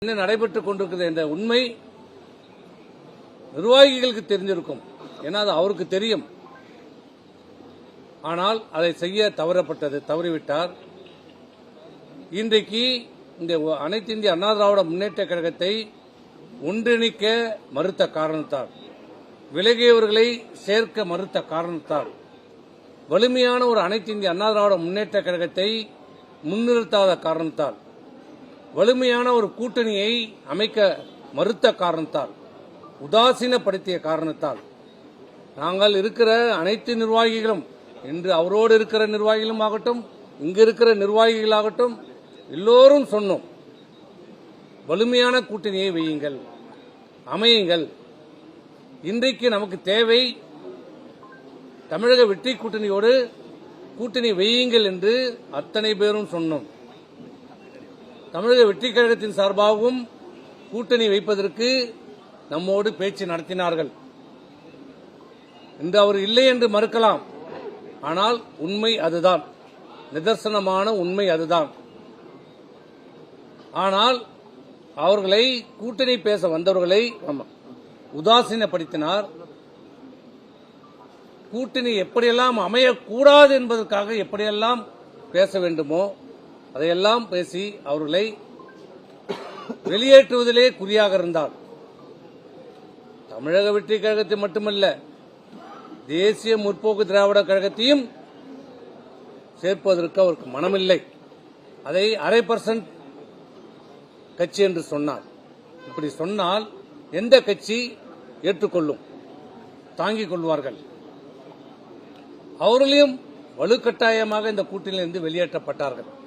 என்ன நடைபெற்றுக் கொண்டிருக்கிறது என்ற உண்மை நிர்வாகிகளுக்கு தெரிந்திருக்கும். ஏன்னா அது அவருக்கு தெரியும். ஆனால் அதை செய்ய தவறிவிட்டார். இன்றைக்கு இந்த அனைத்து இந்திய அண்ணா திராவிட முன்னேற்ற கழகத்தை ஒன்றிணைக்க மறுத்த காரணத்தால், விலகியவர்களை சேர்க்க மறுத்த காரணத்தால், வலிமையான ஒரு அனைத்து இந்திய அண்ணா திராவிட முன்னேற்ற கழகத்தை முன்னிறுத்தாத காரணத்தால், வலிமையான ஒரு கூட்டணியை அமைக்க மறுத்த காரணத்தால், உதாசீனப்படுத்திய காரணத்தால், நாங்கள் இருக்கிற அனைத்து நிர்வாகிகளும், இன்று அவரோடு இருக்கிற நிர்வாகிகளும் ஆகட்டும், இங்கு இருக்கிற நிர்வாகிகளாகட்டும், எல்லோரும் சொன்னோம், வலிமையான கூட்டணியை வையுங்கள், அமையுங்கள். இன்றைக்கு நமக்கு தேவை தமிழக வெற்றி கூட்டணியோடு கூட்டணி வையுங்கள் என்று அத்தனை பேரும் சொன்னோம். தமிழக வெற்றி கழகத்தின் சார்பாகவும் கூட்டணி வைப்பதற்கு நம்மோடு பேச்சு நடத்தினார்கள். இன்று அவர் இல்லை என்று மறுக்கலாம். ஆனால் உண்மை அதுதான், நிதர்சனமான உண்மை அதுதான். ஆனால் அவர்களை கூட்டணி பேச வந்தவர்களை உதாசீனப்படுத்தினார். கூட்டணி எப்படியெல்லாம் அமையக்கூடாது என்பதற்காக எப்படியெல்லாம் பேச வேண்டுமோ அதையெல்லாம் பேசி அவர்களை வெளியேற்றுவதிலே குறியாக இருந்தார். தமிழக வெற்றி கழகத்தை மட்டுமல்ல, தேசிய முற்போக்கு திராவிட கழகத்தையும் சேர்ப்பதற்கு அவருக்கு மனமில்லை. அதை 0.5% கட்சி என்று சொன்னார். இப்படி சொன்னால் எந்த கட்சி ஏற்றுக்கொள்ளும், தாங்கிக் கொள்வார்கள்? அவர்களையும் வலுக்கட்டாயமாக இந்த கூட்டணியிலிருந்து வெளியேற்றப்பட்டார்கள்.